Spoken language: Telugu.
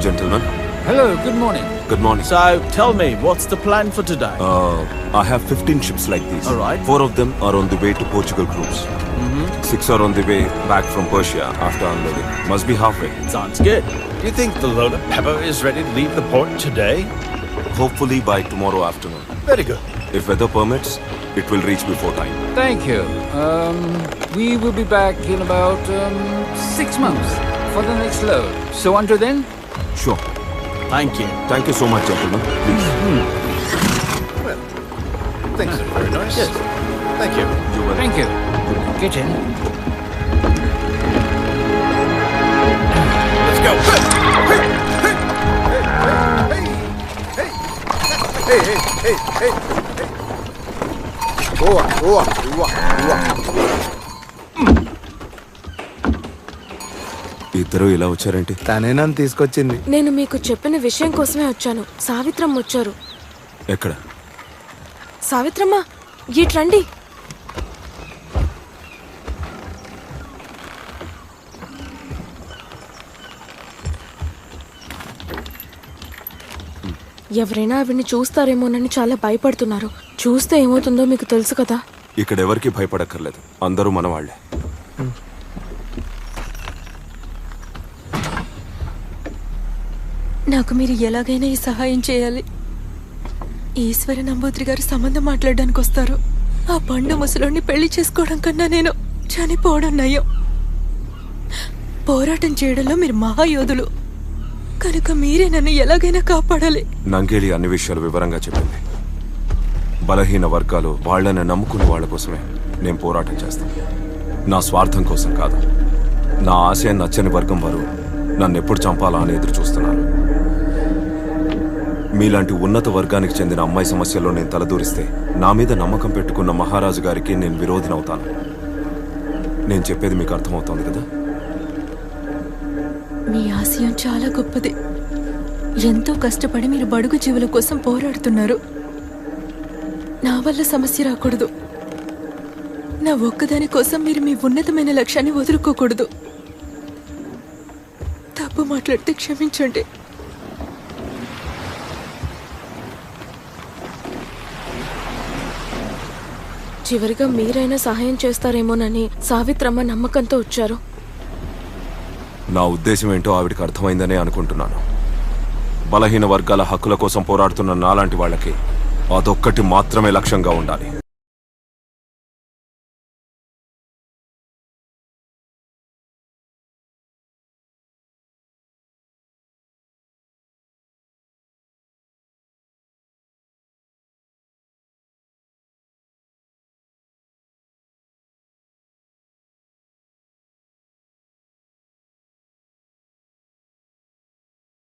gentlemen. Hello, good morning. Good morning. So, tell me, what's the plan for today? I have 15 ships like these. All right. 4 of them are on the way to Portugal cruise. 6 are on the way back from Persia after unloading. Must be halfway. Sounds good. Do you think the load of pepper is ready to leave the port today? Hopefully by tomorrow afternoon. Very good. If weather permits, it will reach before time. Thank you. We will be back in about 6 months for the next load. So until then, Sure. Thank you. Thank you so much, gentlemen. Please. Well, things are very nice. Yes. Thank you. You're welcome. thank you. Get in. Let's go. Hey. ఇద్దరు ఇలా వచ్చారేంటి? తనే నన్ను తీసుకొచ్చింది. నేను మీకు చెప్పిన విషయం కోసమే వచ్చాను. సావిత్రమ్మ వచ్చారు. ఎక్కడ? సావిత్రమ్మ, ఇట్రండి. ఎవరైనా ఆవిడ్ని చూస్తారేమోనని చాలా భయపడుతున్నారు. చూస్తే ఏమవుతుందో మీకు తెలుసు కదా. ఇక్కడ ఎవరికి భయపడక్కర్లేదు. అందరూ మన వాళ్ళే. నాకు మీరు ఎలాగైనా ఈ సహాయం చేయాలి. ఈశ్వర నంబూద్రి గారు సంబంధం మాట్లాడడానికి వస్తారు. ఆ పండు ముసలోని పెళ్లి చేసుకోవడం కన్నా నేను చనిపోవడం నయం. పోరాటం చేయడంలో మీరు మహాయోధులు కనుక మీరే నన్ను ఎలాగైనా కాపాడాలి. నంగేలి అన్ని విషయాలు వివరంగా చెప్పింది. బలహీన వర్గాలు వాళ్ళని నమ్ముకున్న వాళ్ళ కోసమే నేను పోరాటం చేస్తాను. నా స్వార్థం కోసం కాదు. నా ఆశయం నచ్చని వర్గం వారు నన్ను ఎప్పుడు చంపాలా అని ఎదురు చూస్తున్నారు. మీలాంటి ఉన్నత వర్గానికి చెందిన అమ్మాయి సమస్యల్లో నేను తలదూరిస్తే నా మీద నమ్మకం పెట్టుకున్న మహారాజు గారికి నేను విరోధినవుతాను. నేను చెప్పేది మీకు అర్థమవుతోంది కదా? మీ ఆశయం చాలా గొప్పది. ఎంతో కష్టపడి మీరు బడుగు జీవుల కోసం పోరాడుతున్నారు. నా వల్ల సమస్య రాకూడదు. నా ఒక్కదాని కోసం మీరు మీ ఉన్నతమైన లక్ష్యాన్ని వదులుకోకూడదు. తప్పు మాట్లాడితే క్షమించండి. చివరిగా మీరైనా సహాయం చేస్తారేమోనని సావిత్రమ్మ నమ్మకంతో వచ్చారు. నా ఉద్దేశం ఏంటో ఆవిడికి అర్థమైందనే అనుకుంటున్నాను. బలహీన వర్గాల హక్కుల కోసం పోరాడుతున్న నాలాంటి వాళ్ళకి అదొక్కటి మాత్రమే లక్ష్యంగా ఉండాలి.